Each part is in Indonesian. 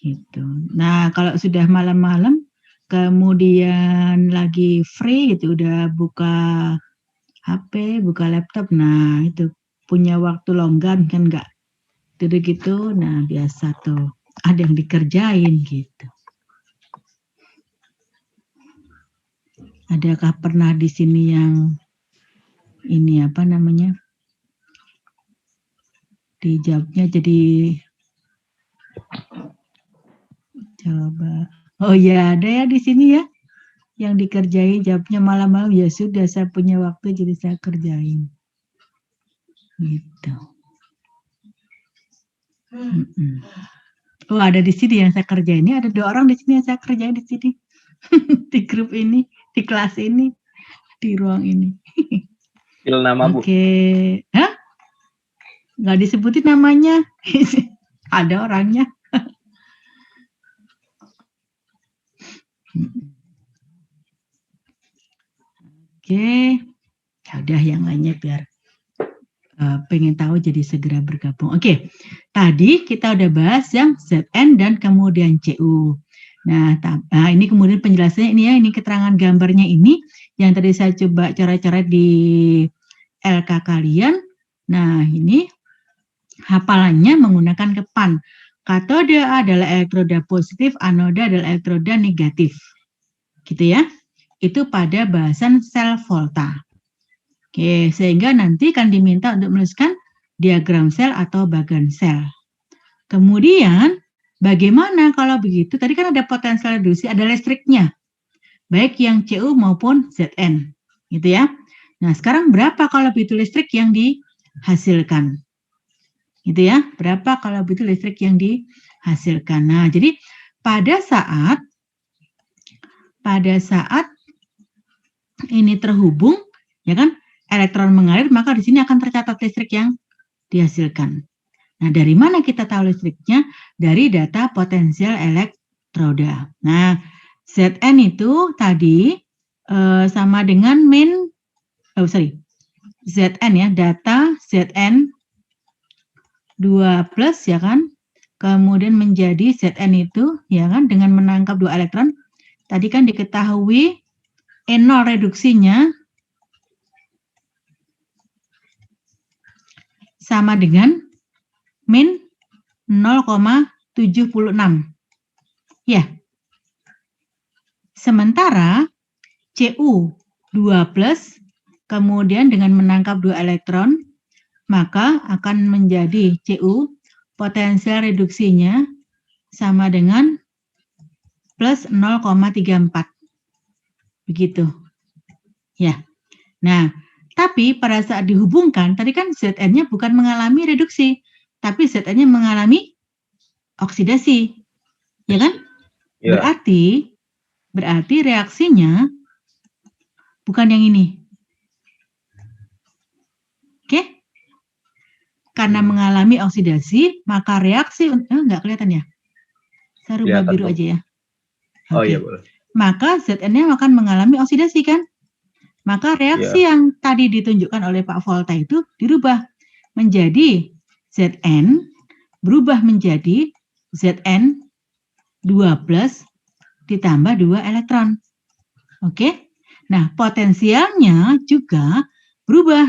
Gitu. Nah, kalau sudah malam-malam, kemudian lagi free gitu, udah buka HP, buka laptop, nah itu punya waktu longgar kan nggak tidur gitu, nah biasa tuh ada yang dikerjain gitu. Adakah pernah di sini yang ini apa namanya? Dijawabnya jadi coba. Oh ya, ada ya di sini ya yang dikerjain jawabnya malam-malam, ya sudah saya punya waktu jadi saya kerjain. Gitu. Oh, ada di sini yang saya kerjain. Ini ada 2 orang di sini yang saya kerjain di sini. Di grup ini, di kelas ini, di ruang ini. Spill nama, Bu. Oke. Hah? Nggak disebutin namanya. Ada orangnya. Oke. Ya udah yang lainnya biar pengen tahu jadi segera bergabung. Oke. Tadi kita udah bahas yang ZN dan kemudian CU. Nah, ini kemudian penjelasannya ini ya, ini keterangan gambarnya ini yang tadi saya coba coret-coret di LK kalian. Nah, ini hafalannya menggunakan kepan. Katode adalah elektroda positif, anoda adalah elektroda negatif. Gitu ya. Itu pada bahasan sel volta. Oke, sehingga nanti kan diminta untuk menuliskan diagram sel atau bagan sel. Kemudian, bagaimana kalau begitu? Tadi kan ada potensial reduksi, ada listriknya. Baik yang CU maupun ZN. Gitu ya. Nah, sekarang berapa kalau begitu listrik yang dihasilkan? Gitu ya. Berapa kalau begitu listrik yang dihasilkan? Nah, jadi pada saat ini terhubung, ya kan, elektron mengalir, maka di sini akan tercatat listrik yang dihasilkan. Nah, dari mana kita tahu listriknya? Dari data potensial elektroda. Nah, Zn itu tadi sama dengan Zn ya, data Zn 2 plus ya kan, kemudian menjadi Zn itu ya kan dengan menangkap 2 elektron. Tadi kan diketahui E0 reduksinya sama dengan min 0,76. Ya. Sementara Cu 2 plus kemudian dengan menangkap 2 elektron, maka akan menjadi Cu potensial reduksinya sama dengan plus 0,34. Begitu. Ya. Nah, tapi pada saat dihubungkan, tadi kan Zn-nya bukan mengalami reduksi, tapi Zn-nya mengalami oksidasi. Ya kan? Ya. Berarti reaksinya bukan yang ini. Oke? Karena mengalami oksidasi, maka reaksi nggak kelihatan ya? Saya rubah biru aja ya. Oh iya, boleh. Maka Zn-nya akan mengalami oksidasi kan? Maka reaksi yang tadi ditunjukkan oleh Pak Volta itu dirubah menjadi Zn berubah menjadi Zn 2 plus ditambah 2 elektron. Oke? Nah, potensialnya juga berubah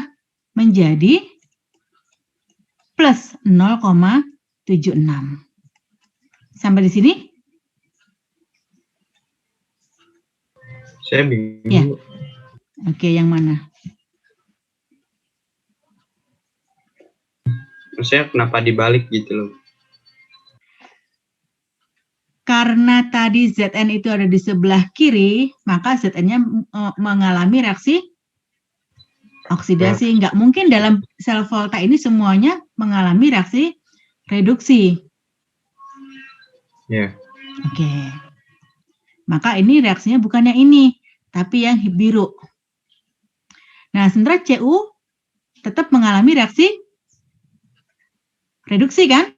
menjadi plus 0,76. Sampai di sini? Saya bingung. Ya. Oke, yang mana? Maksudnya kenapa dibalik gitu loh? Karena tadi Zn itu ada di sebelah kiri, maka Zn-nya mengalami reaksi oksidasi. Nggak mungkin dalam sel volta ini semuanya mengalami reaksi reduksi. Ya. Oke. Maka ini reaksinya bukan yang ini, tapi yang biru. Nah, sementara Cu tetap mengalami reaksi reduksi kan?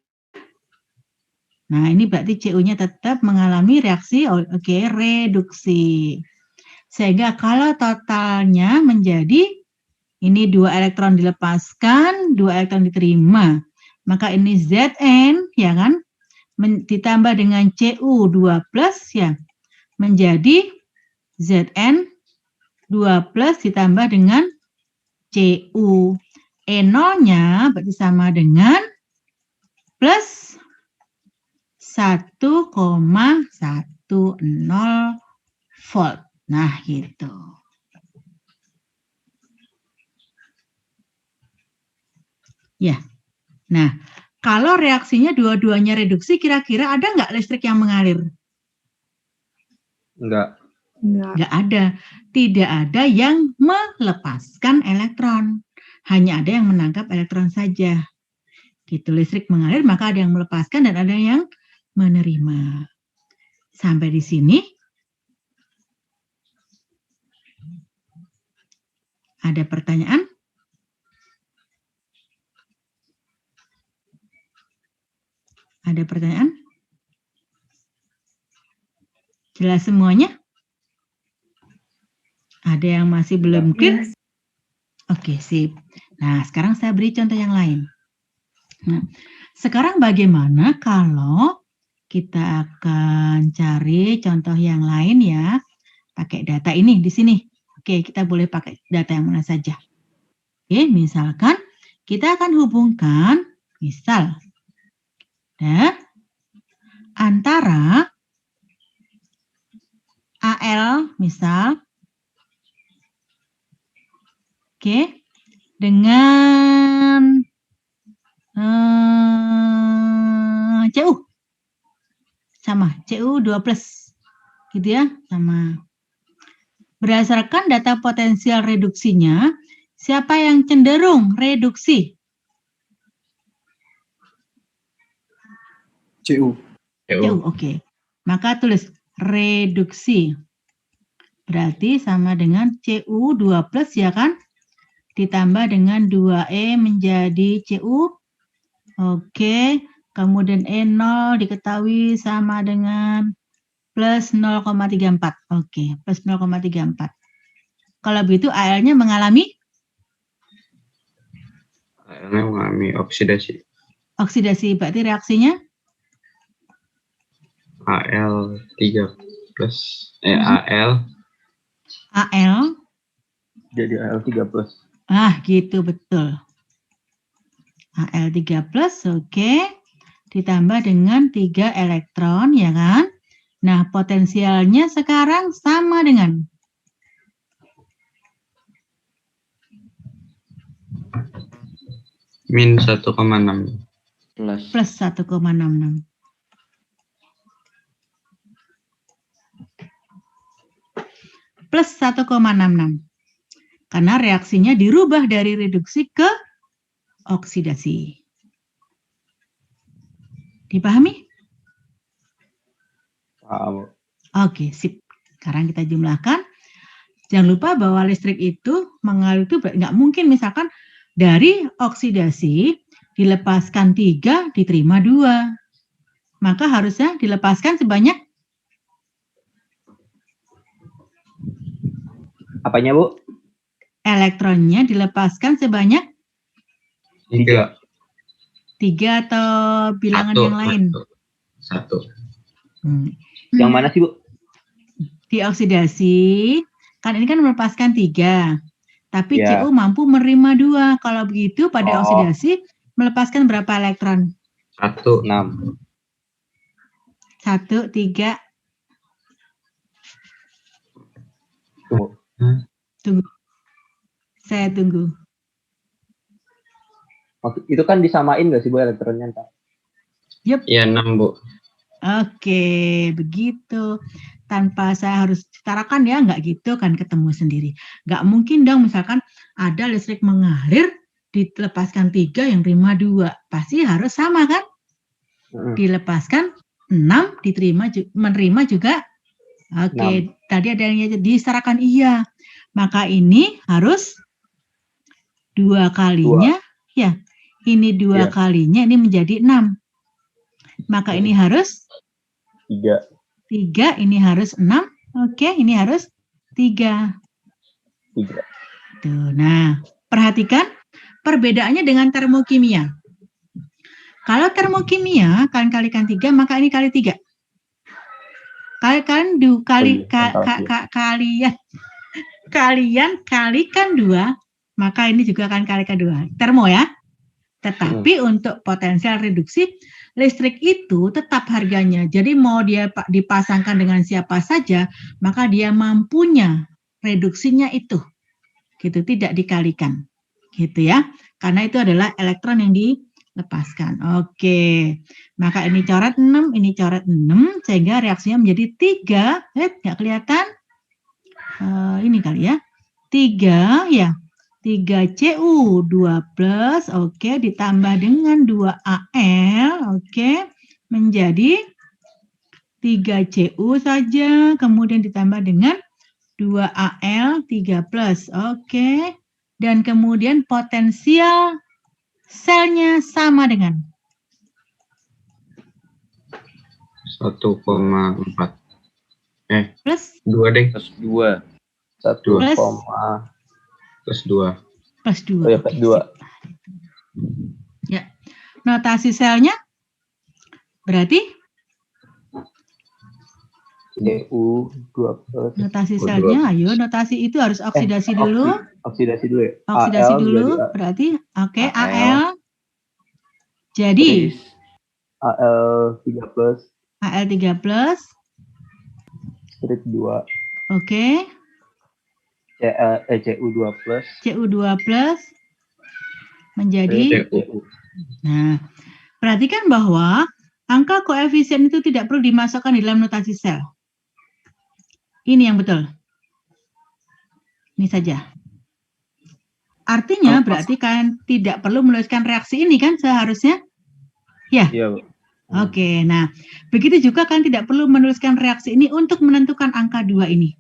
Nah, ini berarti Cu-nya tetap mengalami reaksi reduksi. Sehingga kalau totalnya menjadi ini 2 elektron dilepaskan, 2 elektron diterima. Maka ini Zn, ya kan? ditambah dengan Cu2 plus ya, menjadi Zn2 plus ditambah dengan Cu. E0-nya berarti sama dengan plus 1,10 volt. Nah, gitu. Ya. Nah, kalau reaksinya dua-duanya reduksi, kira-kira ada nggak listrik yang mengalir? Enggak. Nggak ada. Tidak ada yang melepaskan elektron. Hanya ada yang menangkap elektron saja. Gitu, listrik mengalir, maka ada yang melepaskan dan ada yang menerima. Sampai di sini. Ada pertanyaan? Ada pertanyaan? Jelas semuanya? Ada yang masih belum clear? Oke, sip. Nah, sekarang saya beri contoh yang lain. Nah, sekarang bagaimana kalau kita akan cari contoh yang lain ya, pakai data ini di sini. Oke, kita boleh pakai data yang mana saja. Oke, misalkan kita akan hubungkan, misal, antara AL, misal, oke, dengan Cu. Sama, Cu2 plus. Gitu ya, sama. Berdasarkan data potensial reduksinya, siapa yang cenderung reduksi? Cu. Cu, oke. Maka tulis reduksi. Berarti sama dengan Cu2 plus ya kan? Ditambah dengan 2E menjadi Cu. Oke. Kemudian E0 diketahui sama dengan plus 0,34. Oke, plus 0,34. Kalau begitu AL-nya mengalami? AL-nya mengalami oksidasi. Oksidasi, berarti reaksinya? AL3 plus. AL. AL. Jadi AL3 plus. Ah, gitu, betul. AL3 plus, oke. Ditambah dengan 3 elektron, ya kan? Nah, potensialnya sekarang sama dengan? Min 1,6. Plus 1,66. Plus 1,66. Karena reaksinya dirubah dari reduksi ke oksidasi. Dipahami? Paham. Oke, sip. Sekarang kita jumlahkan. Jangan lupa bahwa listrik itu mengalir itu nggak mungkin misalkan dari oksidasi dilepaskan 3, diterima 2. Maka harusnya dilepaskan sebanyak apanya, Bu? elektronnya dilepaskan sebanyak 3. 3 atau bilangan yang lain? 1. Yang mana sih, Bu? Di oksidasi, kan ini kan melepaskan 3. Tapi Ya. Cu mampu menerima 2. Kalau begitu pada oksidasi melepaskan berapa elektron? 1, 6. 1, 3. Tunggu. Saya tunggu. Itu kan disamain nggak sih, Bu, elektronnya? Yup. Ya, 6, Bu. Oke, begitu. Tanpa saya harus setarakan ya, nggak gitu kan ketemu sendiri. Nggak mungkin dong misalkan ada listrik mengalir, dilepaskan 3 yang terima 2. Pasti harus sama kan? Dilepaskan 6, menerima juga. Oke, 6. Tadi ada yang disetarakan iya. Maka ini harus 2 kalinya. 2. Ya, ini 2 kalinya, ini menjadi 6. Maka ini harus 3. 3, ini harus 6. Oke, ini harus 3. 3. Tuh, nah, perhatikan perbedaannya dengan termokimia. Kalau termokimia, kalian kalikan 3, maka ini kali 3. Kalian kalikan 2, maka ini juga akan kalikan 2. Termo ya. Tetapi untuk potensial reduksi listrik itu tetap harganya. Jadi mau dia dipasangkan dengan siapa saja, maka dia mampunya reduksinya itu. Gitu, tidak dikalikan. Gitu ya. Karena itu adalah elektron yang dilepaskan. Oke. Maka ini coret 6, ini coret 6 sehingga reaksinya menjadi 3. Nggak kelihatan? Ini kali ya. 3 ya. 3Cu 2+, oke, ditambah dengan 2Al, oke, menjadi 3Cu saja, kemudian ditambah dengan 2Al 3+, oke, dan kemudian potensial selnya sama dengan 1,4. plus 2 deh. Plus 2. 1, Plus. Plus 2. plus 2. Oh ya, plus 2. Ya. Notasi selnya berarti Cu 2+. notasi selnya, ayo notasi itu harus oksidasi dulu. Oksidasi dulu ya. Oksidasi Al dulu, jadi berarti oke, Al. Al. Jadi Al 3+. Al 3+, Strip 2. oke, Cu 2+. Cu 2+ menjadi. Cu. Nah, perhatikan bahwa angka koefisien itu tidak perlu dimasukkan di dalam notasi sel. Ini yang betul. Ini saja. Artinya berarti kalian tidak perlu menuliskan reaksi ini kan seharusnya? Ya. Iya, Bu. Oke, nah begitu juga kan tidak perlu menuliskan reaksi ini untuk menentukan angka 2 ini.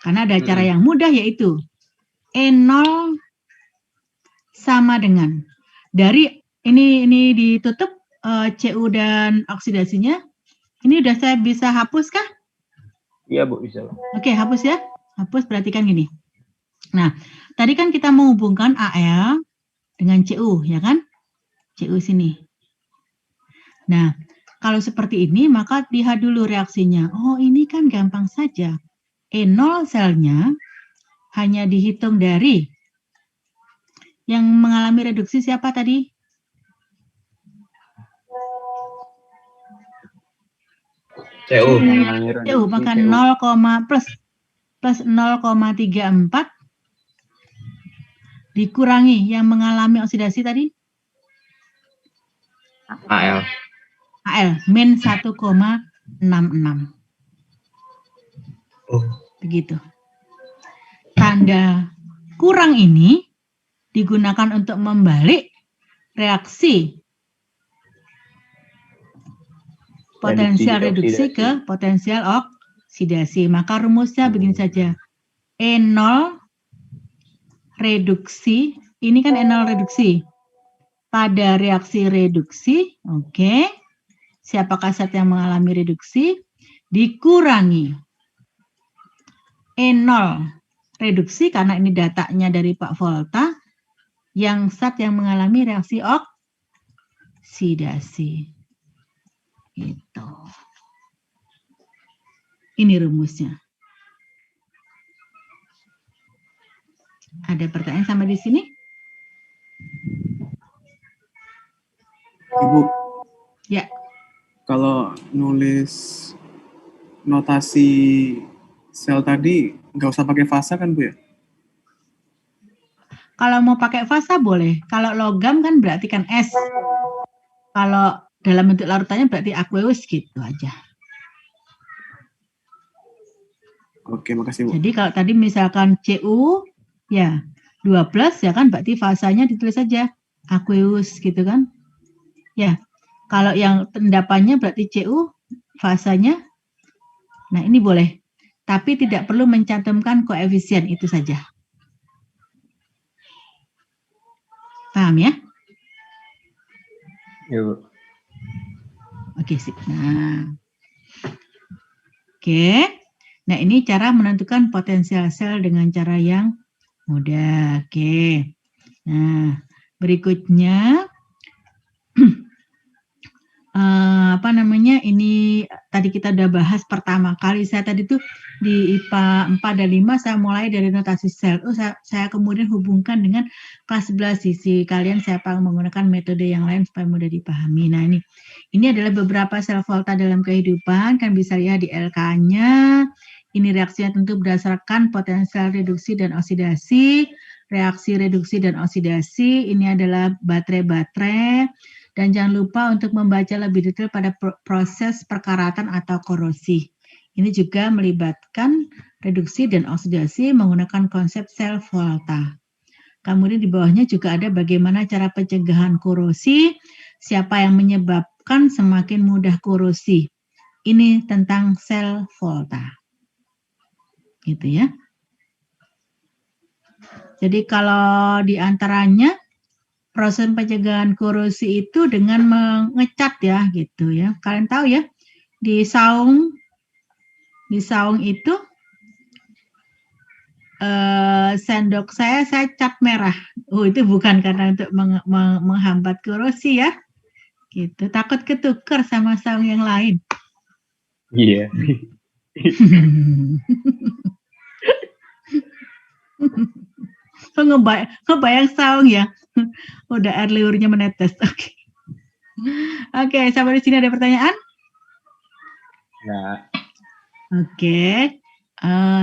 Karena ada cara yang mudah yaitu E0 sama dengan dari ini ditutup Cu dan oksidasinya. Ini udah saya bisa hapus kah? Iya, Bu, bisa. Oke, hapus ya. Hapus, perhatikan gini. Nah, tadi kan kita menghubungkan Al dengan Cu, ya kan? Cu sini. Nah, kalau seperti ini, maka lihat dulu reaksinya. Oh, ini kan gampang saja. E0 selnya hanya dihitung dari yang mengalami reduksi siapa tadi? Cu. Cu, maka 0, plus 0,34 dikurangi yang mengalami oksidasi tadi? Al. Al, min 1,66. Oh. Begitu. Tanda kurang ini digunakan untuk membalik reaksi potensial reduksi ke potensial oksidasi. Maka rumusnya begini saja. E0 reduksi, ini kan E0 reduksi. Pada reaksi reduksi, oke. Siapakah zat yang mengalami reduksi? Dikurangi E0 reduksi, karena ini datanya dari Pak Volta, yang zat yang mengalami reaksi oksidasi. Gitu. Ini rumusnya. Ada pertanyaan sampai di sini? Ibu. Ya. Kalau nulis notasi sel tadi nggak usah pakai fasa kan, Bu ya? Kalau mau pakai fasa boleh. Kalau logam kan berarti kan S. Kalau dalam bentuk larutannya berarti aqueous, gitu aja. Oke, makasih, Bu. Jadi kalau tadi misalkan Cu ya 2+ ya kan, berarti fasanya ditulis saja aqueous gitu kan. Ya. Kalau yang endapannya berarti Cu fasanya. Nah, ini boleh. Tapi tidak perlu mencantumkan koefisien, itu saja. Paham ya? Iya, Bu. Oke, sip. Nah. Oke. Nah, ini cara menentukan potensial sel dengan cara yang mudah. Oke. Nah, berikutnya ini tadi kita udah bahas pertama kali. Saya tadi tuh di IPA 4 dan 5 saya mulai dari notasi sel. Saya kemudian hubungkan dengan kelas 11 sisi kalian siapa yang menggunakan metode yang lain supaya mudah dipahami. Nah, ini adalah beberapa sel volta dalam kehidupan, kan bisa lihat di LK-nya. Ini reaksinya tentu berdasarkan potensial reduksi dan oksidasi. Reaksi reduksi dan oksidasi ini adalah baterai-baterai. Dan jangan lupa untuk membaca lebih detail pada proses perkaratan atau korosi. Ini juga melibatkan reduksi dan oksidasi menggunakan konsep sel volta. Kemudian di bawahnya juga ada bagaimana cara pencegahan korosi, siapa yang menyebabkan semakin mudah korosi. Ini tentang sel volta. Gitu ya. Jadi kalau di antaranya proses pencegahan korosi itu dengan mengecat ya gitu ya. Kalian tahu ya, di saung itu sendok saya cat merah. Oh, itu bukan karena untuk menghambat korosi ya. Gitu. Takut ketukar sama saung yang lain. Iya. Ngebayang saung ya. Udah air liurnya menetes. Oke, sampai di sini ada pertanyaan? Nah, Oke.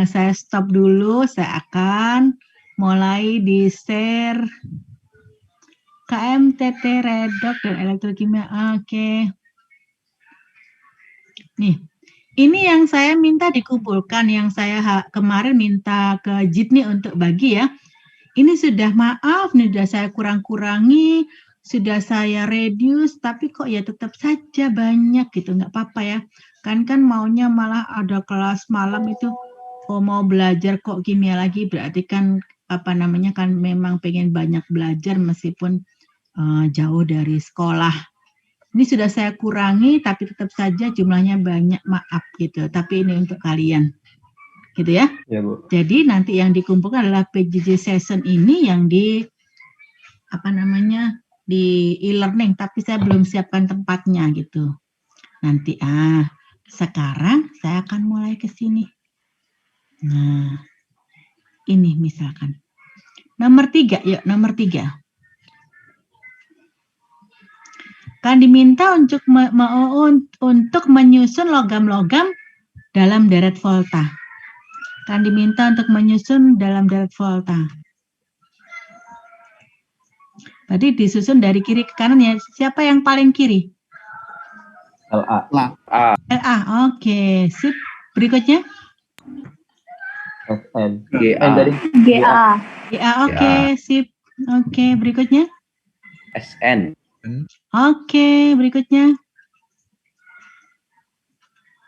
Saya stop dulu. Saya akan mulai di share KMTT, Redok, dan Elektrokimia. Oke. Nih, ini yang saya minta dikumpulkan, yang saya kemarin minta ke Jitni untuk bagi ya. Ini sudah maaf nih, sudah saya kurang-kurangi, sudah saya reduce, tapi kok ya tetap saja banyak gitu, nggak apa-apa ya. Kan maunya malah ada kelas malam itu, mau belajar kok kimia lagi, berarti kan kan memang pengen banyak belajar meskipun jauh dari sekolah. Ini sudah saya kurangi, tapi tetap saja jumlahnya banyak, maaf gitu. Tapi ini untuk kalian. Gitu ya. ya Bu. Jadi nanti yang dikumpulkan adalah PJJ session ini yang di di e-learning, tapi saya belum siapkan tempatnya gitu. Nanti sekarang saya akan mulai ke sini. Nah, ini misalkan nomor 3, yuk nomor 3. Kan diminta untuk menyusun logam-logam dalam deret volta. Kan diminta untuk menyusun dalam deret volta. Berarti disusun dari kiri ke kanan ya. Siapa yang paling kiri? LA. LA, oke. Sip. Berikutnya? SN. GA. Dari GA. GA, oke. Sip. Oke, berikutnya? SN. Oke, berikutnya?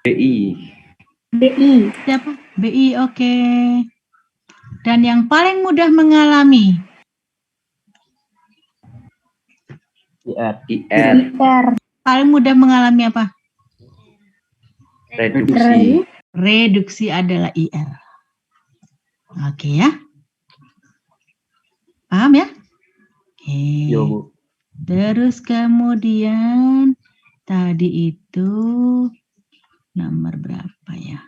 BI. BI. Siapa? BI, oke. Dan yang paling mudah mengalami? IR. IR. IR. Paling mudah mengalami apa? Reduksi. Reduksi adalah IR. Oke ya. Paham ya? Oke. Yo Bu. Terus kemudian tadi itu nomor berapa ya?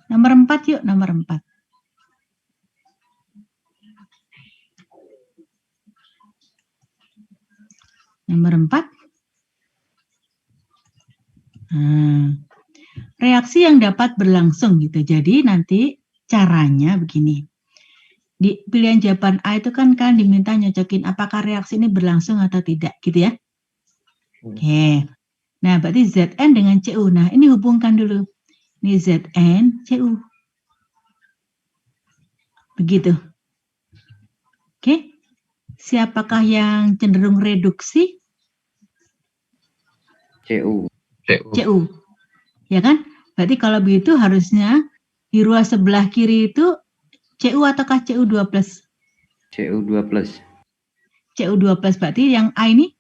Nomor 4 yuk, nomor 4. Nomor 4. Reaksi yang dapat berlangsung gitu. Jadi nanti caranya begini. Di pilihan jawaban A itu kan diminta nyocokin apakah reaksi ini berlangsung atau tidak gitu ya. Oke. Nah, berarti Zn dengan Cu. Nah, ini hubungkan dulu. Ini Zn, Cu. Begitu. Oke. Siapakah yang cenderung reduksi? CU. Cu. Ya kan? Berarti kalau begitu harusnya di ruas sebelah kiri itu Cu ataukah Cu2+? CU2+. Cu2+, berarti yang A ini?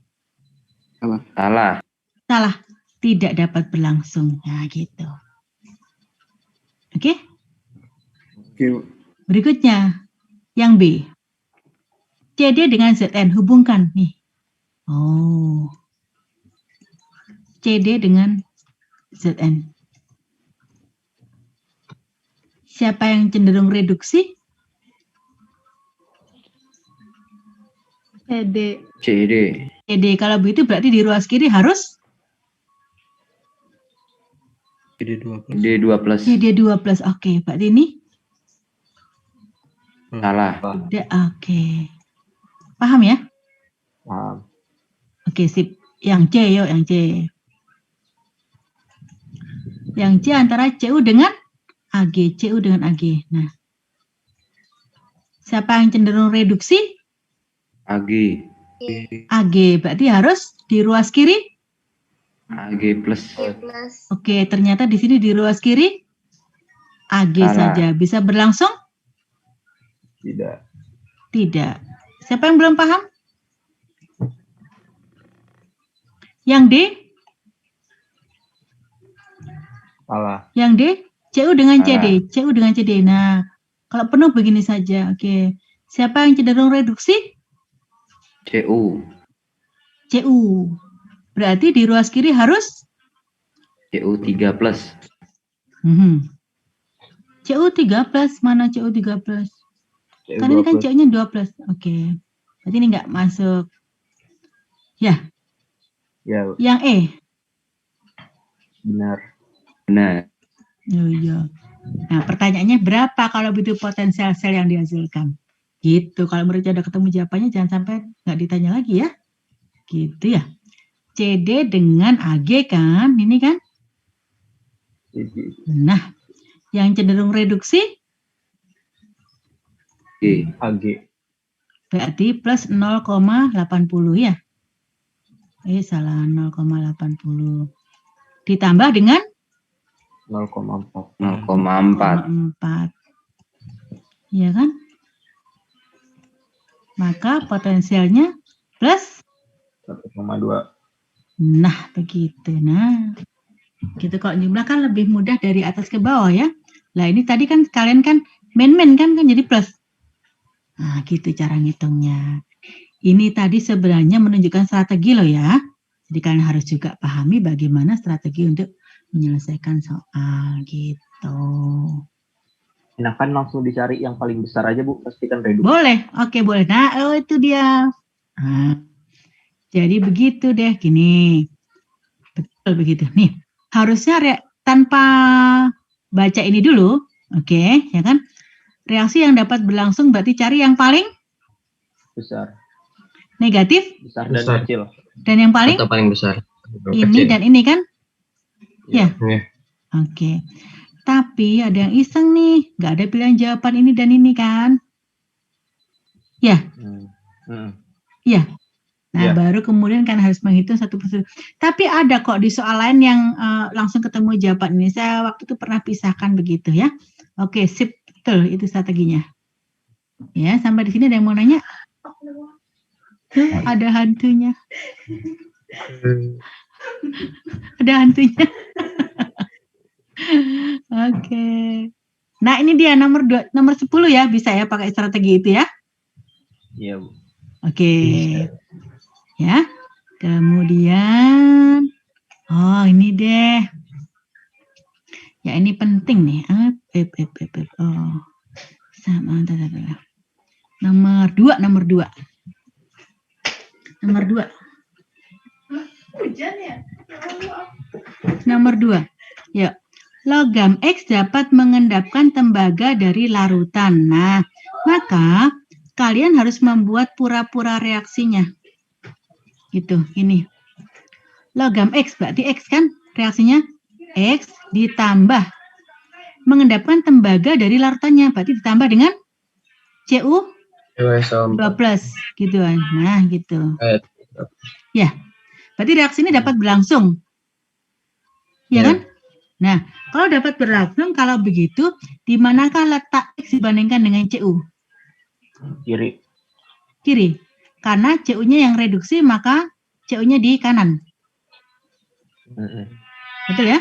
Salah. Salah. Tidak dapat berlangsung. Nah, gitu. Oke? Oke. Berikutnya, yang B. CD dengan Zn, hubungkan nih. Oh. CD dengan ZN. Siapa yang cenderung reduksi? CD. CD. CD. Kalau begitu berarti di ruas kiri harus D2 plus. CD2+. Oke, berarti ini? Salah. Tidak. Oke. Paham ya? Paham. Oke, sip. Yang C, yuk, yang C. Yang C antara CU dengan AG. CU dengan AG. Nah. Siapa yang cenderung reduksi? AG. AG. Berarti harus di ruas kiri? AG plus. Oke, ternyata di sini di ruas kiri AG Salah. saja. Bisa berlangsung? Tidak. Tidak. Siapa yang belum paham? Yang D? Salah. Yang D? CU dengan Salah. CD. CU dengan CD. Nah, kalau penuh begini saja. Oke. Siapa yang cenderung reduksi? CU. CU. Berarti di ruas kiri harus? CU3 plus. CU3+. Mana CU3+? Kan ini kan CU-nya 2+. Oke. Berarti ini nggak masuk. Ya. Ya, Yang E? benar. Benar. Oh iya. Nah, pertanyaannya berapa kalau begitu potensial sel yang dihasilkan? Gitu. Kalau menurut udah ketemu jawabannya, jangan sampai nggak ditanya lagi ya. Gitu ya. CD dengan AG kan? Ini kan? Nah, yang cenderung reduksi G. AG. berarti plus 0,80 ya. Salah, 0,80. Ditambah dengan 0,4. 0,4. 0,4. Iya kan? Maka potensialnya plus 1,2. Nah, begitu. Nah, gitu. Kalau jumlah kan lebih mudah dari atas ke bawah ya. Lah ini tadi kan kalian kan main-main kan jadi plus. Nah, gitu cara ngitungnya. Ini tadi sebenarnya menunjukkan strategi loh ya. Jadi kalian harus juga pahami bagaimana strategi untuk menyelesaikan soal gitu. Enakan langsung dicari yang paling besar aja, Bu. Pastikan reduksi. Boleh, oke boleh. Nah, itu dia. Nah, jadi begitu deh, gini. Betul begitu. Nih, harusnya tanpa baca ini dulu, oke, ya kan? Reaksi yang dapat berlangsung berarti cari yang paling Besar. negatif Besar dan Besar. kecil. dan yang paling Atau paling besar. ini dan ini kan? Ya. Iya. Oke. Tapi ada yang iseng nih, nggak ada pilihan jawaban ini dan ini kan? Ya. Iya. Nah, Ya. baru kemudian kan harus menghitung satu persatu. Tapi ada kok di soal lain yang langsung ketemu jawaban ini. Saya waktu itu pernah pisahkan begitu ya. Oke, sip. Betul, itu strateginya. Ya, sampai di sini ada yang mau nanya? Tuh, ada hantunya. Ada hantunya. Oke. Nah, ini dia nomor 10 ya, bisa ya pakai strategi itu ya. Iya, Bu. Oke. Ya. Kemudian ini deh. Ya, ini penting nih. Oh. Sama Nomor 2. Nomor 2. Nomor 2. Ya. Logam X dapat mengendapkan tembaga dari larutan. Nah, maka kalian harus membuat pura-pura reaksinya. Gitu, ini. Logam X berarti X kan reaksinya X ditambah mengendapkan tembaga dari larutannya, berarti ditambah dengan CU 2+, gitu kan. Nah, gitu. Ya, berarti reaksi ini dapat berlangsung. Ya kan? Nah, kalau dapat berlangsung, kalau begitu, di manakah letak X dibandingkan dengan CU? Kiri. Kiri. Karena CU-nya yang reduksi, maka CU-nya di kanan. Betul ya?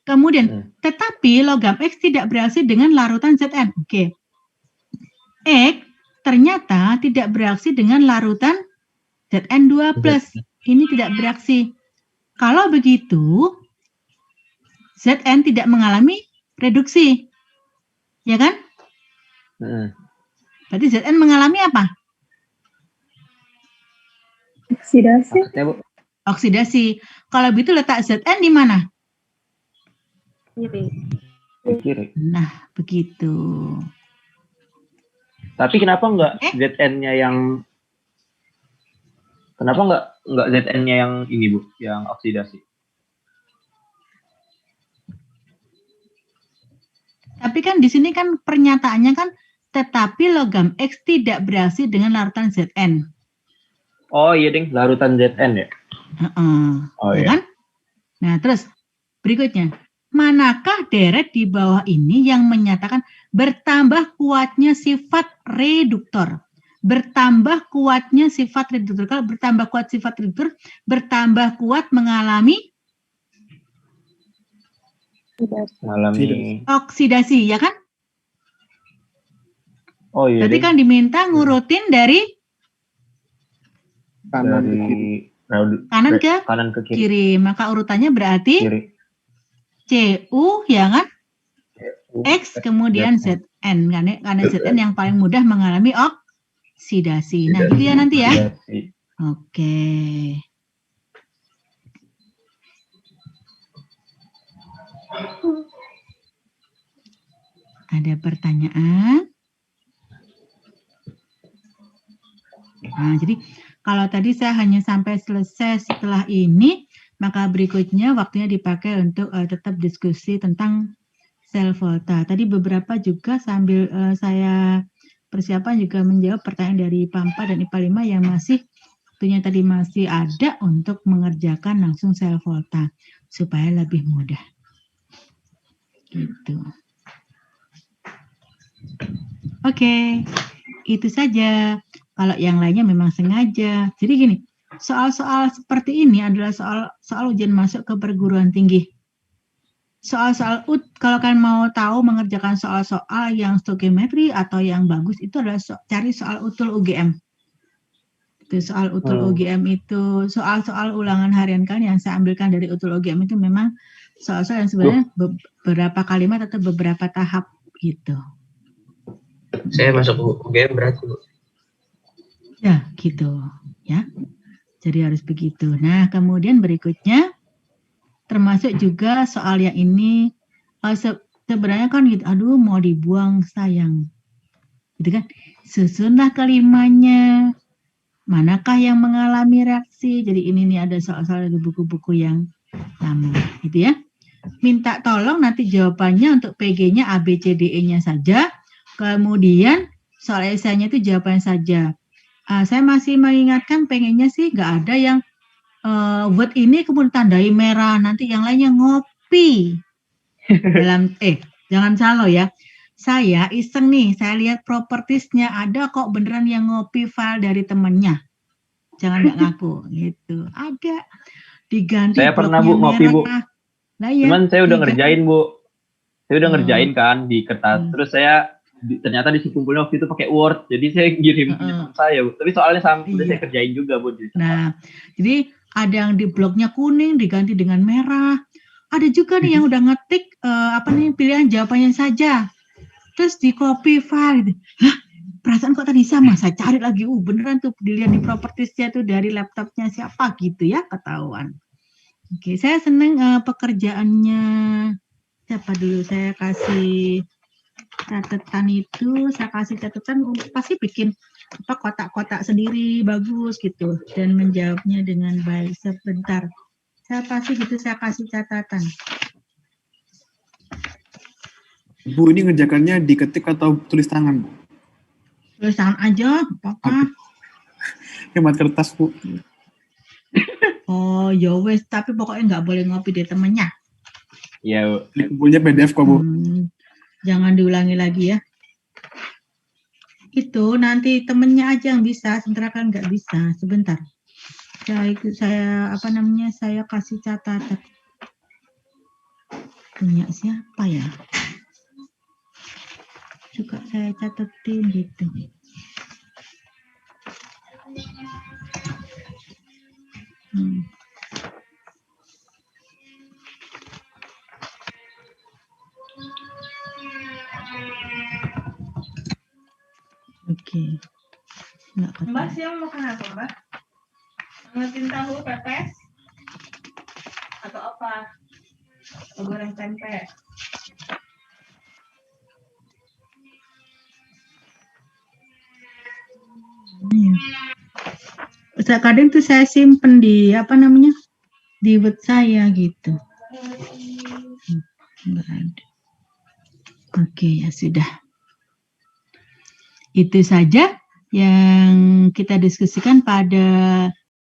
Kemudian, tetapi logam X tidak bereaksi dengan larutan Zn. Oke. X ternyata tidak bereaksi dengan larutan Zn2 plus. Ini tidak bereaksi. Kalau begitu, Zn tidak mengalami reduksi. Ya kan? Berarti Zn mengalami apa? Oksidasi. Maksudnya, Bu? Oksidasi. Kalau begitu letak Zn di mana? Kiri. Di kiri. Nah, begitu. Tapi kenapa nggak Eh? ZN-nya yang nggak ZN-nya yang ini, Bu, yang oksidasi? Tapi kan di sini kan pernyataannya kan tetapi logam X tidak bereaksi dengan larutan Zn. Oh iya, Ding, larutan ZN ya? Oh Ya iya. kan? Nah, terus berikutnya. Manakah deret di bawah ini yang menyatakan bertambah kuatnya sifat reduktor? Bertambah kuatnya sifat reduktor. Kalau bertambah kuat sifat reduktor, bertambah kuat mengalami Mengalami. oksidasi, ya kan? Oh iya, Berarti Ding. kan diminta ngurutin dari Kanan ke kiri. Dari kanan ke kiri. kiri. Maka urutannya berarti Kiri. Cu, ya kan? X kemudian ZN. Zn. Karena Zn yang paling mudah mengalami oksidasi. Nah, gitu ya nanti ya. Oksidasi. Oke. Ada pertanyaan? Nah, jadi kalau tadi saya hanya sampai selesai setelah ini, maka berikutnya waktunya dipakai untuk tetap diskusi tentang sel volta. Tadi beberapa juga sambil saya persiapan juga menjawab pertanyaan dari PAMPA dan IPA 5 yang masih waktunya tadi masih ada untuk mengerjakan langsung sel volta supaya lebih mudah. Gitu. Oke, itu saja. Kalau yang lainnya memang sengaja. Jadi gini, soal-soal seperti ini adalah soal ujian masuk ke perguruan tinggi. Soal-soal kalau kalian mau tahu mengerjakan soal-soal yang stoichiometri atau yang bagus itu adalah cari soal utul UGM. Itu soal utul UGM itu soal-soal ulangan harian kalian yang saya ambilkan dari utul UGM itu memang soal-soal yang sebenarnya beberapa kalimat atau beberapa tahap gitu. Saya masuk UGM berarti, Bu. Ya, gitu. Ya. Jadi harus begitu. Nah, kemudian berikutnya termasuk juga soal yang ini sebenarnya kan gitu, aduh mau dibuang sayang. Gitu kan? Susunlah kelimanya. Manakah yang mengalami reaksi? Jadi ini nih ada soal-soal dari buku-buku yang lama, gitu ya. Minta tolong nanti jawabannya untuk PG-nya A, B, C, D, E-nya saja. Kemudian soal esainya itu jawabannya saja. Saya masih mengingatkan pengennya sih nggak ada yang word ini kemudian tandai merah, nanti yang lainnya ngopi. Jangan salah ya. Saya iseng nih, saya lihat propertiesnya ada kok beneran yang ngopi file dari temennya. Jangan nggak ngaku gitu. Ada diganti. Saya pernah, Bu, ngopi, Bu. Nah, ya, Cuman saya udah ngerjain, Bu. Saya udah ngerjain kan di kertas. Terus saya ternyata disi kumpulnya waktu itu pakai Word. Jadi saya ngirim teman saya, Bu. Tapi soalnya udah saya kerjain juga, Bu. Nah, jadi ada yang di bloknya kuning diganti dengan merah. Ada juga nih yang udah ngetik pilihan jawabannya saja. Terus di copy file. Hah? Perasaan kok tadi sama? Saya cari lagi. Beneran tuh dilihat di propertiesnya tuh dari laptopnya siapa gitu ya, ketahuan. Oke, saya seneng pekerjaannya siapa dulu saya kasih catatan itu, saya kasih catatan pasti bikin kotak-kotak sendiri bagus gitu dan menjawabnya dengan baik. Sebentar, saya pasti gitu saya kasih catatan. Bu, ini ngerjakannya diketik atau tulis tangan, Bu? Tulis tangan aja, apa-apa. Hemat kertas, Bu. Oh, ya wes, tapi pokoknya nggak boleh ngopi di temennya. Iya, Bu. Kumpulnya PDF kok, Bu. Jangan diulangi lagi ya. Itu nanti temennya aja yang bisa, sementara kan nggak bisa. Sebentar. Saya kasih catatan. Punya siapa ya? Suka saya catetin gitu. Oke. Nggak Mbak ketemu. siang makan apa, Mbak? Ngetin tahu pepes? Atau apa? Atau goreng tempe? Kadang tuh saya simpen di apa namanya, di web saya gitu. Nggak ada. Oke, ya sudah. Itu saja yang kita diskusikan pada